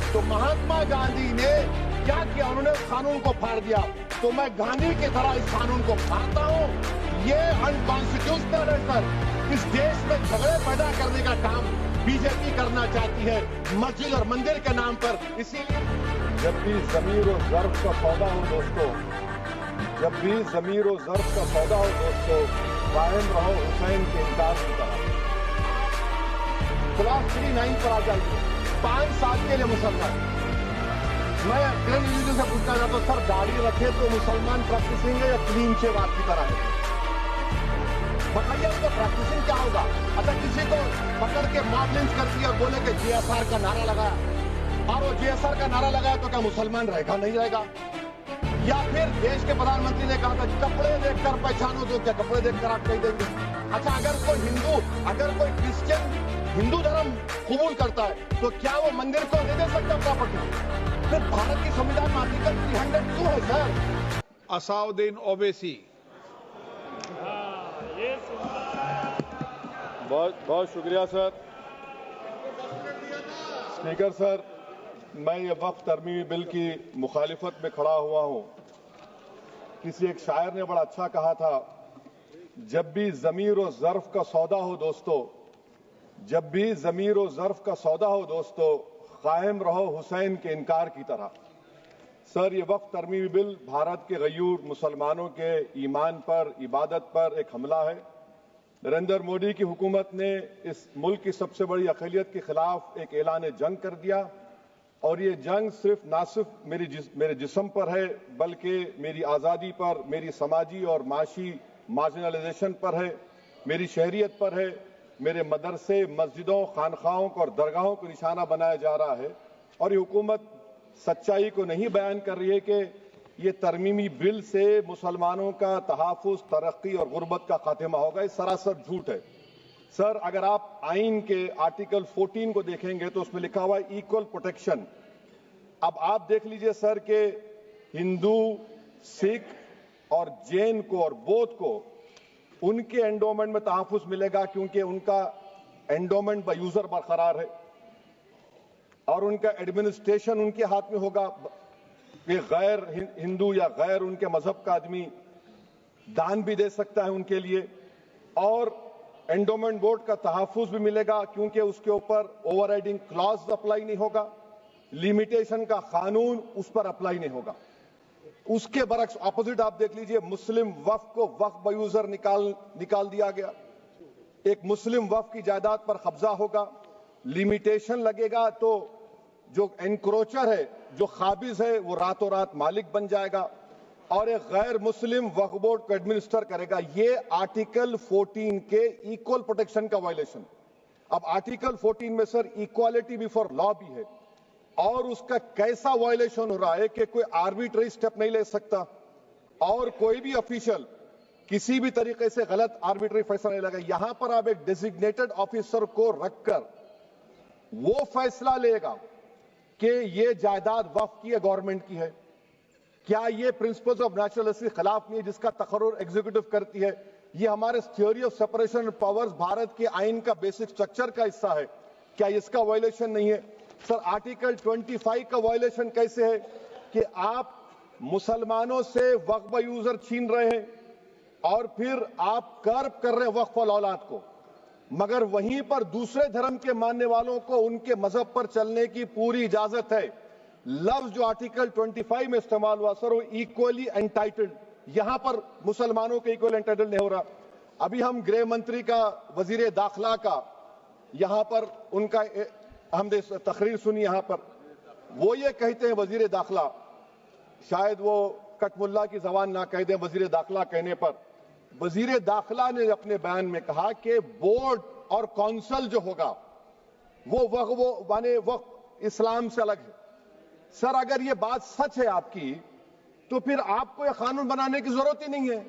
तो महात्मा गांधी ने क्या किया, उन्होंने उस कानून को फाड़ दिया। तो मैं गांधी की तरह इस कानून को फाड़ता हूं। ये अनकॉन्स्टिट्यूशनल है सर। इस देश में झगड़े पैदा करने का काम बीजेपी करना चाहती है मस्जिद और मंदिर के नाम पर। इसीलिए जब भी ज़मीर और ज़र्फ का सौदा हो दोस्तों, जब भी ज़मीर और ज़र्फ का सौदा हो दोस्तों, कायम रहो हुसैन के इनकार की तरह। क्लास 39 पर आ जाइए। 5 साल के लिए मुसलमान। मैं किरण रिजिजू से पूछना चाहता हूं, सर दाढ़ी रखे तो मुसलमान प्रैक्टिसिंग है या क्लीन शेव आपकी तरह है? बताइए उनको प्रैक्टिसिंग क्या होगा? अच्छा, किसी को पकड़ के मॉब लिंच कर दिया, बोले कि जीएसआर का नारा लगाया, और वो जीएसआर का नारा लगाया तो क्या मुसलमान रहेगा? नहीं रहेगा। या फिर देश के प्रधानमंत्री ने कहा था कपड़े देखकर पहचानो, तो क्या कपड़े देखकर आप कह देंगे? अच्छा, अगर कोई हिंदू, अगर कोई क्रिश्चियन हिंदू धर्म कबूल करता है तो क्या वो मंदिर को नहीं दे सकता प्रॉपर्टी? फिर भारत की संविधान में आर्टिकल 302 है सर। असाउद्दीन ओवैसी। बहुत बहुत शुक्रिया सर। स्पीकर सर, मैं ये वक्फ तरमीमी बिल की मुखालिफत में खड़ा हुआ हूं। किसी एक शायर ने बड़ा अच्छा कहा था, जब भी ज़मीर और ज़र्फ का सौदा हो दोस्तों, जब भी ज़मीर और ज़र्फ का सौदा हो दोस्तों, कायम रहो हुसैन के इनकार की तरह। सर, ये वक्फ तरमीमी बिल भारत के गयूर मुसलमानों के ईमान पर, इबादत पर एक हमला है। नरेंद्र मोदी की हुकूमत ने इस मुल्क की सबसे बड़ी अक़लियत के खिलाफ एक ऐलान जंग कर दिया, और ये जंग ना सिर्फ मेरे जिस्म पर है, बल्कि मेरी आज़ादी पर, मेरी समाजी और माशी मार्जिनलाइजेशन पर है, मेरी शहरियत पर है, मेरे मदरसे, मस्जिदों, खानखाहों और दरगाहों को निशाना बनाया जा रहा है। और ये हुकूमत सच्चाई को नहीं बयान कर रही है कि ये तरमीमी बिल से मुसलमानों का तहफ़्फ़ुज़, तरक्की और गुर्बत का खात्मा होगा। ये सरासर झूठ है। सर, अगर आप आइन के आर्टिकल 14 को देखेंगे तो उसमें लिखा हुआ है इक्वल प्रोटेक्शन। अब आप देख लीजिए सर कि हिंदू, सिख और जैन को और बौद्ध को उनके एंडोमेंट में तहफ़्फ़ुज़ मिलेगा, क्योंकि उनका एंडोमेंट बाय यूजर बरकरार है और उनका एडमिनिस्ट्रेशन उनके हाथ में होगा। कि गैर हिंदू या गैर उनके मजहब का आदमी दान भी दे सकता है उनके लिए, और एंडोमेंट बोर्ड का तहफ़्फ़ुज़ भी मिलेगा, क्योंकि उसके ऊपर ओवरराइडिंग क्लॉज अप्लाई नहीं होगा, लिमिटेशन का कानून उस पर अप्लाई नहीं होगा। उसके बरक्स ऑपोजिट आप देख लीजिए, मुस्लिम वक्फ को वक्फ बाय यूजर निकाल दिया गया। एक मुस्लिम वक्फ की जायदाद पर कब्जा होगा, लिमिटेशन लगेगा तो जो एनक्रोचर है, जो खाबिज है, वो रातों रात मालिक बन जाएगा, और एक गैर मुस्लिम वक्फ बोर्ड को एडमिनिस्टर करेगा। ये आर्टिकल 14 के इक्वल प्रोटेक्शन का वायलेशन। अब आर्टिकल 14 में सर इक्वालिटी बिफोर लॉ भी है, और उसका कैसा वायलेशन हो रहा है कि कोई आर्बिट्ररी स्टेप नहीं ले सकता, और कोई भी ऑफिशियल किसी भी तरीके से गलत आर्बिट्ररी फैसला नहीं लेगा। यहां पर आप एक डेजिग्नेटेड ऑफिसर को रखकर वो फैसला लेगा कि ये जायदाद वक्फ की है, गवर्नमेंट की है। क्या ये प्रिंसिपल्स ऑफ नेचुरलिटी के खिलाफ नहीं है, जिसका तकर्रुर एग्जीक्यूटिव करती है? ये हमारे theory of separation of powers, Bharat के आइन का बेसिक स्ट्रक्चर का हिस्सा है। क्या इसका वायलेशन नहीं है? सर, आर्टिकल 25 का वायलेशन कैसे है कि आप मुसलमानों से वक्फ बाय यूजर छीन रहे हैं और फिर आप कर्ब कर रहे हैं वक्फ वाल औलाद को, मगर वहीं पर दूसरे धर्म के मानने वालों को उनके मजहब पर चलने की पूरी इजाजत है। लफ्ज जो आर्टिकल 25 में इस्तेमाल हुआ सर, वो इक्वली एंटाइटल्ड, यहां पर मुसलमानों के इक्वल एंटाइटल्ड नहीं हो रहा। अभी हम गृह मंत्री का, वजीर दाखिला का यहां पर उनका हमने तकरीर सुनी, यहां पर वो ये कहते हैं, वजीर दाखिला, शायद वो कटमुल्ला की जबान ना कह दें, वजीर दाखिला कहने पर वजीर दाखिला ने अपने बयान में कहा कि बोर्ड और काउंसिल जो होगा वो माने वक्फ इस्लाम से अलग है। सर, अगर ये बात सच है आपकी, तो फिर आपको यह कानून बनाने की जरूरत ही नहीं है।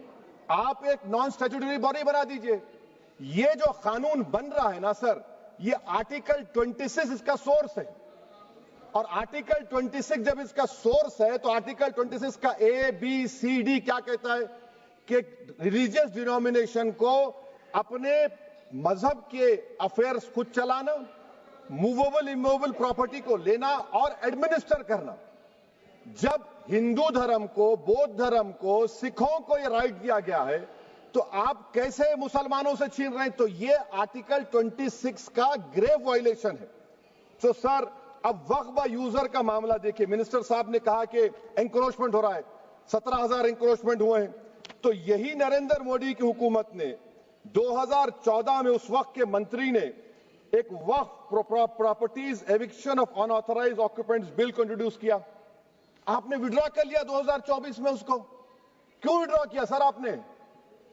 आप एक नॉन स्टैट्यूटरी बॉडी बना दीजिए। ये जो कानून बन रहा है ना सर, ये आर्टिकल 26 इसका सोर्स है, और आर्टिकल 26 जब इसका सोर्स है तो आर्टिकल 26 का ABCD क्या कहता है कि रिलीजियस डिनोमिनेशन को अपने मजहब के अफेयर्स खुद चलाना, मूवेबल इमूवेबल प्रॉपर्टी को लेना और एडमिनिस्टर करना। जब हिंदू धर्म को, बौद्ध धर्म को, सिखों को यह राइट दिया गया है तो आप कैसे मुसलमानों से छीन रहे हैं? तो ये आर्टिकल 26 का ग्रेव वायलेशन है। तो सर अब वक्फ बा यूजर का मामला देखिए, मिनिस्टर साहब ने कहा कि एंक्रोचमेंट हो रहा है, 17,000 एंक्रोचमेंट हुए हैं। तो यही नरेंद्र मोदी की हुकूमत ने 2014 में उस वक्त के मंत्री ने एक Waqf properties eviction of unauthorised occupants bill को इंट्रोड्यूस किया। आपने विड्रॉ कर लिया 2024 में उसको। क्यों विड्रॉ किया सर आपने?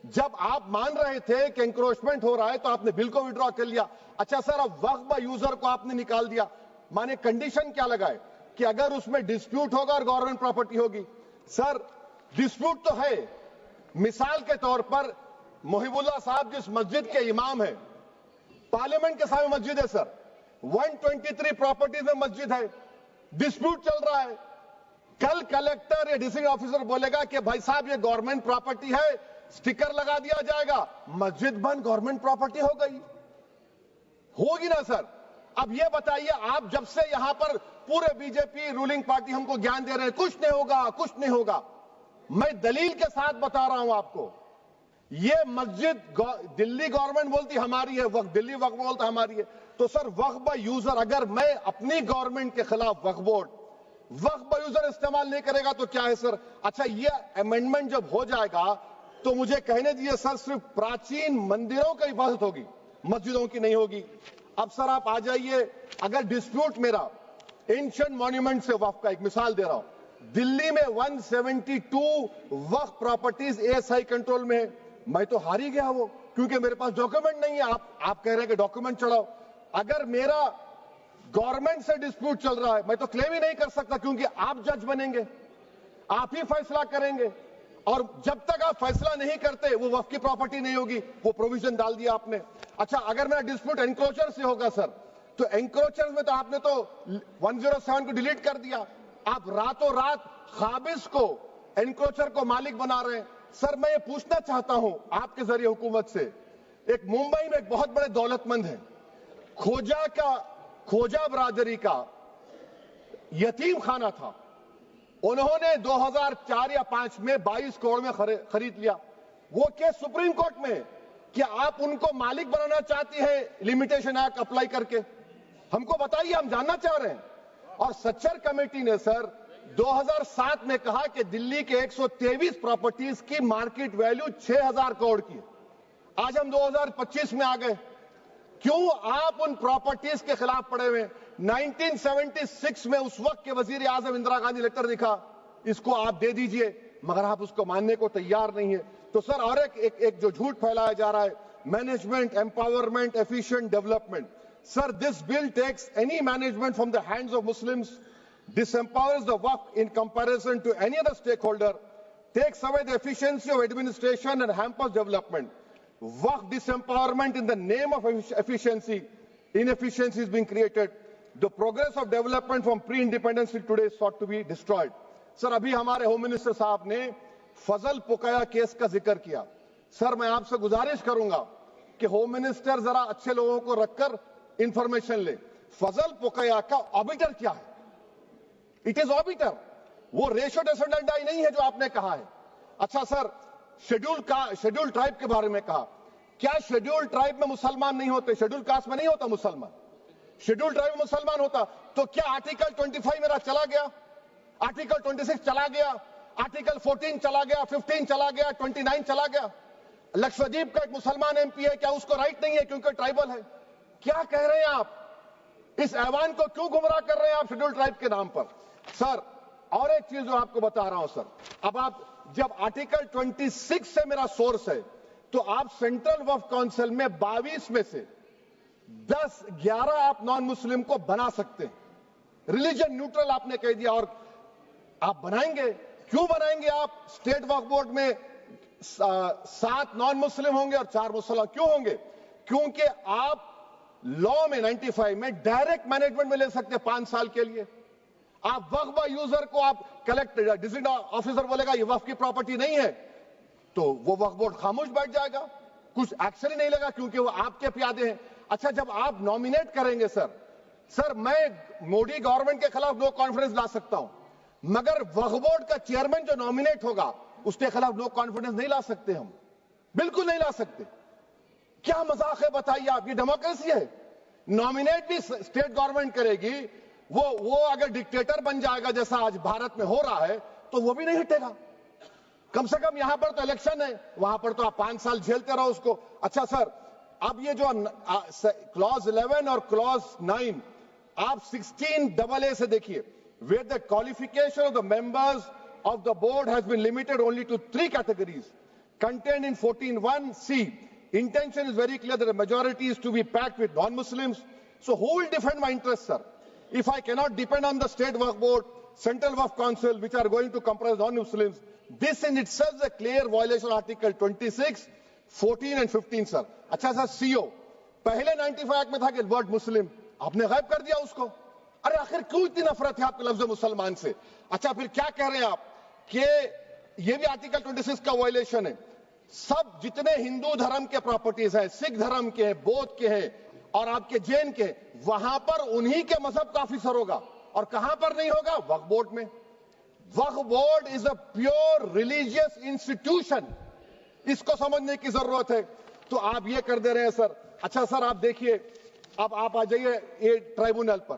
जब आप मान रहे थे कि एंक्रोचमेंट हो रहा है तो आपने बिल को विड्रॉ कर लिया। अच्छा सर, अब वक्फ बा यूजर को आपने निकाल दिया, माने कंडीशन क्या लगाए कि अगर उसमें डिस्प्यूट होगा और गवर्नमेंट प्रॉपर्टी होगी। सर डिस्प्यूट तो है, मिसाल के तौर पर मोहिबुल्लाह साहब जिस मस्जिद के इमाम है, पार्लियामेंट के सामने मस्जिद है सर, 123 प्रॉपर्टीज में मस्जिद है, डिस्प्यूट चल रहा है। कल कलेक्टर या डिस्ट्रिक्ट ऑफिसर बोलेगा कि भाई साहब ये गवर्नमेंट प्रॉपर्टी है, स्टिकर लगा दिया जाएगा, मस्जिद बंद, गवर्नमेंट प्रॉपर्टी हो गई, होगी ना सर? अब ये बताइए, आप जब से यहां पर पूरे बीजेपी रूलिंग पार्टी हमको ज्ञान दे रहे हैं कुछ नहीं होगा, कुछ नहीं होगा, मैं दलील के साथ बता रहा हूं आपको। ये मस्जिद दिल्ली गवर्नमेंट बोलती हमारी है, वक्फ दिल्ली वक्फ बोलता हमारी है। तो सर वक्फ बा यूजर, अगर मैं अपनी गवर्नमेंट के खिलाफ वक्फ बोर्ड वक्फ बा यूजर इस्तेमाल नहीं करेगा तो क्या है सर? अच्छा, ये अमेंडमेंट जब हो जाएगा तो मुझे कहने दीजिए सर, सिर्फ प्राचीन मंदिरों की हिफाजत होगी, मस्जिदों की नहीं होगी। अब सर आप आ जाइए, अगर डिस्प्यूट मेरा एंशिएंट मॉन्यूमेंट से वक्फ का, एक मिसाल दे रहा हूं, दिल्ली में 172 वक्फ प्रॉपर्टीज एएसआई कंट्रोल में है, मैं तो हार ही गया वो, क्योंकि मेरे पास डॉक्यूमेंट नहीं है। आप कह रहे हैं कि डॉक्यूमेंट चढ़ाओ। अगर मेरा गवर्नमेंट से डिस्प्यूट चल रहा है, मैं तो क्लेम ही नहीं कर सकता, क्योंकि आप जज बनेंगे, आप ही फैसला करेंगे, और जब तक आप फैसला नहीं करते वो वक्फ की प्रॉपर्टी नहीं होगी। वो प्रोविजन डाल दिया आपने। अच्छा, अगर मेरा डिस्प्यूट एनक्रोचर से होगा सर, तो एनक्रोचर में तो आपने तो 107 को डिलीट कर दिया। आप रातों रात खाबिज को, एनक्रोचर को मालिक बना रहे हैं। सर मैं ये पूछना चाहता हूं आपके जरिए हुकूमत से, एक मुंबई में एक बहुत बड़े दौलतमंद है, खोजा बरादरी का यतीम खाना था, उन्होंने 2004 या 5 में 22 करोड़ में खरीद लिया। वो केस सुप्रीम कोर्ट में कि आप उनको मालिक बनाना चाहती है लिमिटेशन एक्ट अप्लाई करके, हमको बताइए, हम जानना चाह रहे हैं। और सच्चर कमेटी ने सर 2007 में कहा कि दिल्ली के 123 प्रॉपर्टीज की मार्केट वैल्यू 6,000 करोड़ की। आज हम 2025 में आ गए, क्यों आप उन प्रॉपर्टीज के खिलाफ पड़े हुए? 1976 में उस वक्त के वजीर आजम इंदिरा गांधी लेटर लिखा, इसको आप दे दीजिए, मगर आप उसको मानने को तैयार नहीं है। तो सर और एक जो झूठ फैलाया जा रहा है, management empowerment efficient development. Sir this bill takes any management from the hands of Muslims, disempowers the waqf in comparison to any other stakeholder, takes away the efficiency of administration and hampers development. Waqf disempowerment in the name of efficiency, inefficiency is being created. The progress of development from pre-independence till today is sought to be destroyed. Sir अभी हमारे home minister साहब ने फजल पुकाया case का जिक्र किया। Sir मैं आपसे गुजारिश करूंगा कि होम मिनिस्टर जरा अच्छे लोगों को रखकर इंफॉर्मेशन ले। फजल पुकाया का ऑबिटर क्या है? इट इज ऑबिटर, वो रेशो डेसेंडेंटाई नहीं है जो आपने कहा है। अच्छा सर, शेड्यूल ट्राइब के बारे में कहा, क्या शेड्यूल ट्राइब में मुसलमान नहीं होते? शेड्यूल कास्ट में नहीं होता मुसलमान, शेड्यूल ट्राइब में मुसलमान होता। तो क्या आर्टिकल 25 मेरा चला गया, आर्टिकल 26 चला गया, आर्टिकल 14 चला गया, 15 चला गया, 29 चला गया? लक्षद्वीप का एक मुसलमान एमपी है, क्या उसको राइट नहीं है क्योंकि ट्राइबल है? क्या कह रहे हैं आप? इस ऐवान को क्यों गुमराह कर रहे हैं आप शेड्यूल ट्राइब के नाम पर? सर और एक चीज जो आपको बता रहा हूं सर, अब आप जब आर्टिकल 26 से मेरा सोर्स है, तो आप सेंट्रल वक्फ काउंसिल में 22 में से 10-11 आप नॉन मुस्लिम को बना सकते हैं। रिलीजन न्यूट्रल आपने कह दिया, और आप बनाएंगे, क्यों बनाएंगे आप? स्टेट वक्फ बोर्ड में 7 नॉन मुस्लिम होंगे और 4 मुसलमान। क्यों होंगे? क्योंकि आप लॉ में 95 में डायरेक्ट मैनेजमेंट में ले सकते 5 साल के लिए। आप वक्फ बा यूजर को आप कलेक्टर डिस्ट्रिक्ट ऑफिसर बोलेगा ये वक्फ की प्रॉपर्टी नहीं है, तो वो वक्फ बोर्ड खामोश बैठ जाएगा, कुछ एक्शन ही नहीं लेगा, क्योंकि वो आपके प्यादे हैं। अच्छा, जब आप नॉमिनेट करेंगे सर, सर मैं मोदी गवर्नमेंट के खिलाफ नो कॉन्फिडेंस ला सकता हूं, मगर वक्फ बोर्ड का चेयरमैन जो नॉमिनेट होगा उसके खिलाफ नो कॉन्फिडेंस नहीं ला सकते हम, बिल्कुल नहीं ला सकते। क्या मजाक है बताइए आप, ये डेमोक्रेसी है। नॉमिनेट भी स्टेट गवर्नमेंट करेगी, वो अगर डिक्टेटर बन जाएगा जैसा आज भारत में हो रहा है तो वो भी नहीं हटेगा। कम से कम यहां पर तो इलेक्शन है, वहां पर तो आप 5 साल झेलते रहो उसको। अच्छा सर, अब ये जो क्लॉज 11 और क्लॉज 9 आप 16AA से देखिए, where the qualification of the members of the board has been limited only to 3 categories contained in 14(1)(c). Intention is very clear that the majority is to be packed with non-Muslims. So who will defend my interests, sir? If I cannot depend on the state Waqf board, central Waqf council, which are going to comprise non-Muslims, this in itself is a clear violation of Article 26, 14 and 15, sir. अच्छा sir, CO पहले 95 act में था कि word मुस्लिम, आपने गायब कर दिया उसको। अरे आखिर क्यों इतनी नफरत है आपके लफ्ज मुसलमान से? अच्छा फिर क्या कह रहे हैं आप कि ये भी आर्टिकल 26 का वायलेशन है। सब जितने हिंदू धर्म के प्रॉपर्टीज हैं, सिख धर्म के हैं, बौद्ध के हैं और आपके जैन के, वहां पर उन्हीं के मजहब का ऑफिसर होगा। और कहां पर नहीं होगा? वक्फ बोर्ड में। Waqf board is a pure religious institution, इसको समझने की जरूरत है। तो आप ये कर दे रहे हैं सर। अच्छा सर आप देखिए, अब आप आ जाइए ये ट्राइब्यूनल पर।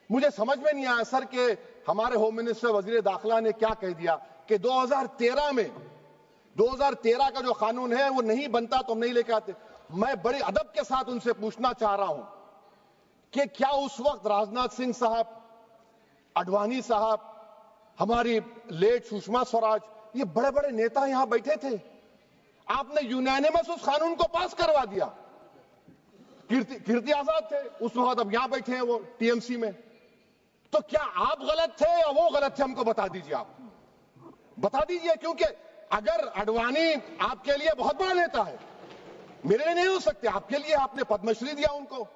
मुझे समझ में नहीं आया सर कि हमारे होम मिनिस्टर वजीर दाखिला ने क्या कह दिया कि 2013 का जो कानून है वो नहीं बनता तो हम नहीं लेके आते। मैं बड़े अदब के साथ उनसे पूछना चाह रहा हूं कि क्या उस वक्त राजनाथ सिंह साहब, अडवाणी साहब, हमारी लेट सुषमा स्वराज, ये बड़े बड़े नेता यहां बैठे थे? आपने यूनानिमस उस कानून को पास करवा दिया। कीर्ति आजाद थे उस वक्त, अब यहां बैठे हैं वो टीएमसी में। तो क्या आप गलत थे या वो गलत थे? हमको बता दीजिए, आप बता दीजिए। क्योंकि अगर अडवाणी आपके लिए बहुत बड़ा नेता है, मेरे लिए नहीं हो सकते, आपके लिए आपने पद्मश्री दिया उनको।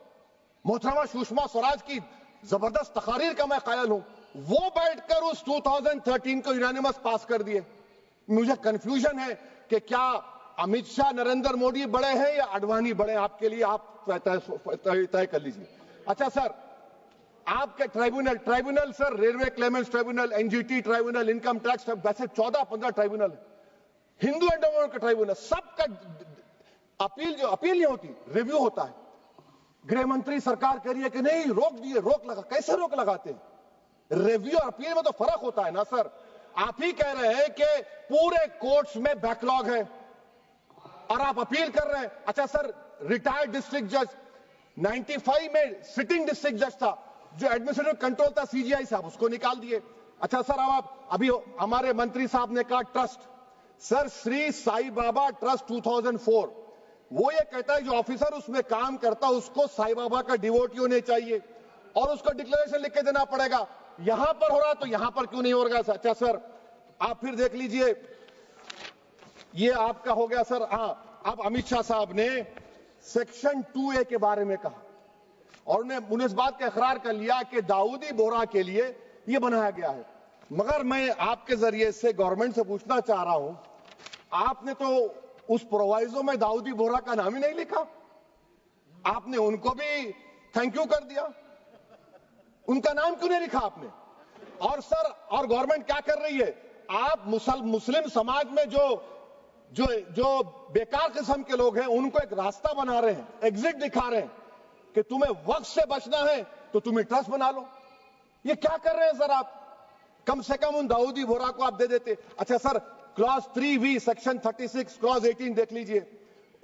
मोहतरमा सुषमा स्वराज की जबरदस्त तकारीर का मैं कायल हूं, वो बैठकर उस 2013 को यूनानिमस पास कर दिए। मुझे कंफ्यूजन है कि क्या अमित शाह, नरेंद्र मोदी बड़े हैं या अडवाणी बड़े हैं? आपके लिए आप तय कर लीजिए। अच्छा सर, आपके tribunal sir, railway Clements tribunal, NGT tribunal, income tax, वैसे 14-15 ट्राइब्यूनल, हिंदू एंडोमेंट का ट्राइब्यूनल, सबका अपील नहीं होती, रिव्यू होता है। गृह मंत्री सरकार कह रही है कि नहीं, रोक दिए, रोक लगा। कैसे रोक लगाते हैं? रिव्यू और अपील में तो फर्क होता है ना सर। आप ही कह रहे हैं कि पूरे कोर्ट्स में बैकलॉग है और आप अपील कर रहे हैं। अच्छा सर, रिटायर्ड डिस्ट्रिक्ट जज 95 में सिटिंग डिस्ट्रिक्ट जज था, जो एडमिनिस्ट्रेटिव कंट्रोल था सीजीआई साहब, उसको निकाल दिए। अच्छा सर, अब आप अभी हमारे मंत्री साहब ने कहा trust, sir Shri Sai Baba trust 2004, वो ये कहता है जो ऑफिसर उसमें काम करता है उसको साई बाबा का डिवोटी होने चाहिए और उसको डिक्लेरेशन लिख के देना पड़ेगा। यहां पर हो रहा तो यहां पर क्यों नहीं हो रहा? अच्छा सर, आप फिर देख लीजिए, ये आपका हो गया सर। हाँ, अब अमित शाह साहब ने सेक्शन 2A के बारे में कहा और उन्होंने इस बात का इकरार कर लिया कि दाऊदी बोहरा के लिए यह बनाया गया है। मगर मैं आपके जरिए से गवर्नमेंट से पूछना चाह रहा हूं, आपने तो उस प्रोवाइजो में दाऊदी बोहरा का नाम ही नहीं लिखा, आपने उनको भी थैंक यू कर दिया, उनका नाम क्यों नहीं लिखा आपने? और सर, और गवर्नमेंट क्या कर रही है? आप मुस्लिम समाज में जो बेकार किस्म के लोग हैं उनको एक रास्ता बना रहे हैं, एग्जिट दिखा रहे हैं कि तुम्हें वक्त से बचना है तो तुम्हें ट्रस्ट बना लो। ये क्या कर रहे हैं सर आप? कम से कम उन दाऊदी बोहरा को आप दे देते। अच्छा sir, clause 3V section 36 clause 18 देख लीजिए,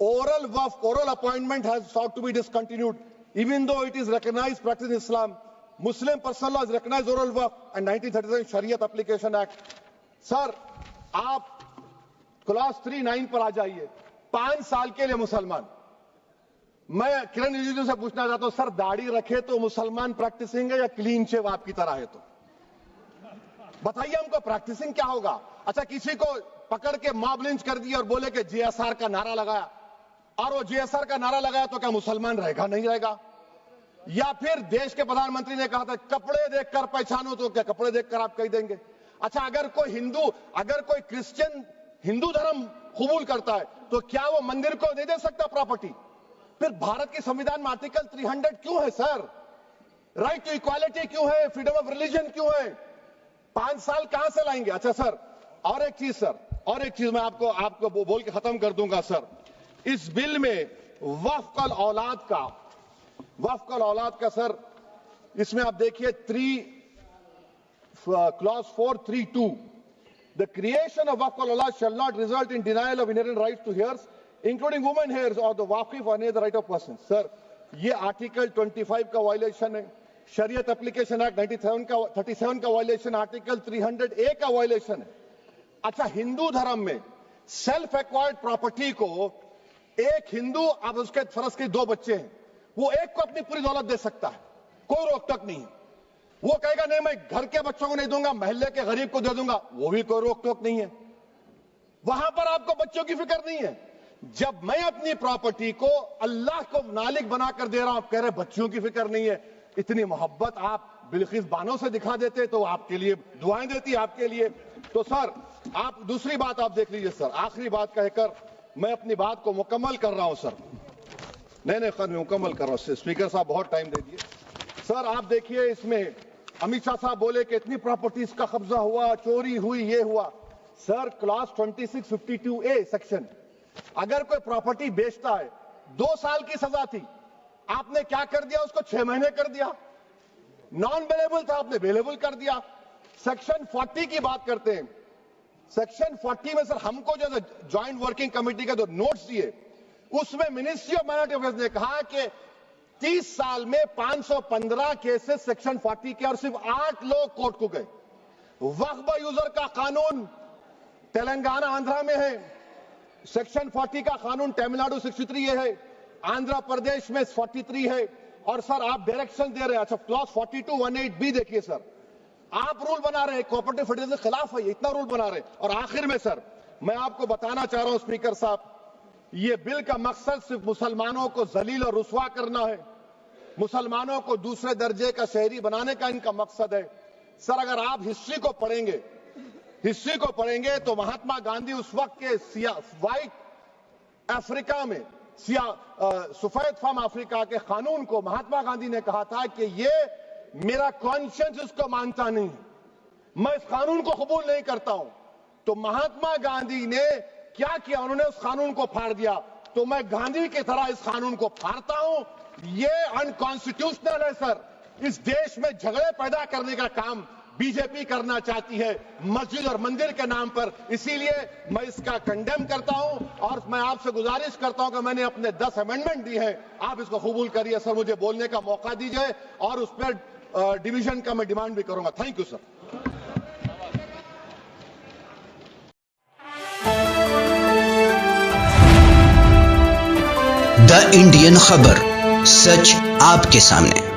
oral Waqf, oral appointment has sought to be discontinued even though it is recognized practice in Islam. Muslim personal law is recognized oral waqf and 1937 Shariat Application Act. Sir आप clause 3(9) पर आ जाइए, 5 साल के लिए मुसलमान। मैं किरण रिजिजू से पूछना चाहता हूं, सर दाढ़ी रखे तो मुसलमान प्रैक्टिसिंग है या क्लीन शेव आपकी तरह है? तो बताइए हमको, प्रैक्टिसिंग क्या होगा? अच्छा, किसी को पकड़ के मॉब लिंच कर दिया और बोले कि JSR का नारा लगाया, और वो JSR का नारा लगाया तो क्या मुसलमान रहेगा? नहीं रहेगा। या फिर देश के प्रधानमंत्री ने कहा था कपड़े देखकर पहचानो, तो क्या कपड़े देखकर आप कह देंगे? अच्छा, अगर कोई क्रिश्चियन हिंदू धर्म कबूल करता है तो क्या वो मंदिर को नहीं दे सकता प्रॉपर्टी? फिर भारत के संविधान में आर्टिकल 300 क्यों है सर? राइट टू इक्वालिटी क्यों है, फ्रीडम ऑफ रिलीजन क्यों है? 5 साल कहां से लाएंगे? अच्छा सर, और एक चीज मैं आपको बोल के खत्म कर दूंगा सर। इस बिल में वक्फ औलाद का सर, इसमें आप देखिए क्लॉज 432, द क्रिएशन ऑफ वक्फ औलाद shall not result in denial of inherent rights to heirs including women heirs और द वाकिफ और any other right of person. Sir, ये आर्टिकल 25 का वायलेशन है, शरीयत एप्लीकेशन एक्ट 37 का वायलेशन, आर्टिकल 300A का वायलेशन है। अच्छा, हिंदू धर्म में सेल्फ एक्वायर्ड प्रॉपर्टी को एक हिंदू, अब उसके फर्ज के 2 बच्चे हैं, वो एक को अपनी पूरी दौलत दे सकता है, कोई रोक टोक नहीं है। वो कहेगा नहीं मैं घर के बच्चों को नहीं दूंगा, मोहल्ले के गरीब को दे दूंगा, वो भी कोई रोक टोक नहीं है। वहां पर आपको बच्चों की फिक्र नहीं है। जब मैं अपनी प्रॉपर्टी को अल्लाह को मालिक बनाकर दे रहा हूं, आप कह रहे बच्चों की फिक्र नहीं है। इतनी मोहब्बत आप बिल्किस बानो से दिखा देते तो आपके लिए दुआएं देती आपके लिए। तो सर, आप दूसरी बात आप देख लीजिए सर, आखिरी बात कहकर मैं अपनी बात को मुकम्मल कर रहा हूं सर। नहीं खैर, मैं मुकम्मल कर रहा हूं। स्पीकर साहब बहुत टाइम दे दिए सर। आप देखिए, इसमें अमित शाह साहब बोले कि इतनी प्रॉपर्टीज का कब्जा हुआ, चोरी हुई, ये हुआ। सर, क्लॉज 2652A सेक्शन, अगर कोई प्रॉपर्टी बेचता है, 2 साल की सजा थी, आपने क्या कर दिया, उसको 6 महीने कर दिया। नॉन बेलेबल था, आपने बेलेबल कर दिया। सेक्शन 40 की बात करते हैं। सेक्शन 40 में सर हमको जो ज्वाइंट वर्किंग कमेटी का जो नोट्स दिए, उसमें मिनिस्ट्री ऑफ माइनॉरिटी अफेयर्स ने कहा कि 30 साल में 515 केसेस सेक्शन 40 के, और सिर्फ 8 लोग कोर्ट को गए। वक्फ यूजर का कानून तेलंगाना आंध्रा में है, सेक्शन 40 का कानून तमिलनाडु 63 है, आंध्र प्रदेश में 43 है। और सर आप डायरेक्शन दे रहे हैं। अच्छा, क्लॉज 4218B देखिए सर, आप रूल बना रहे हैं, कोऑपरेटिव फेडरलिज्म के खिलाफ है, इतना रूल बना रहे हैं। और आखिर में सर मैं आपको बताना चाह रहा हूं स्पीकर साहब, ये बिल का मकसद सिर्फ मुसलमानों को जलील और रुस्वा करना है, मुसलमानों को दूसरे दर्जे का शहरी बनाने का इनका मकसद है। सर, अगर आप हिस्ट्री को पढ़ेंगे तो महात्मा गांधी उस वक्त के व्हाइट अफ्रीका में, सफेद फार्म अफ्रीका के कानून को महात्मा गांधी ने कहा था कि ये मेरा कॉन्शियंस इसको मानता नहीं है, मैं इस कानून को कबूल नहीं करता हूं। तो महात्मा गांधी ने क्या किया, उन्होंने उस कानून को फाड़ दिया। तो मैं गांधी की तरह इस कानून को फाड़ता हूं। ये अनकॉन्स्टिट्यूशनल है सर। इस देश में झगड़े पैदा करने का काम बीजेपी करना चाहती है मस्जिद और मंदिर के नाम पर, इसीलिए मैं इसका कंडेम करता हूं। और मैं आपसे गुजारिश करता हूं कि मैंने अपने 10 अमेंडमेंट दी है, आप इसको कबूल करिए सर, मुझे बोलने का मौका दीजिए और उस पर डिवीजन का मैं डिमांड भी करूंगा। Thank you sir. The Indian खबर, सच आपके सामने।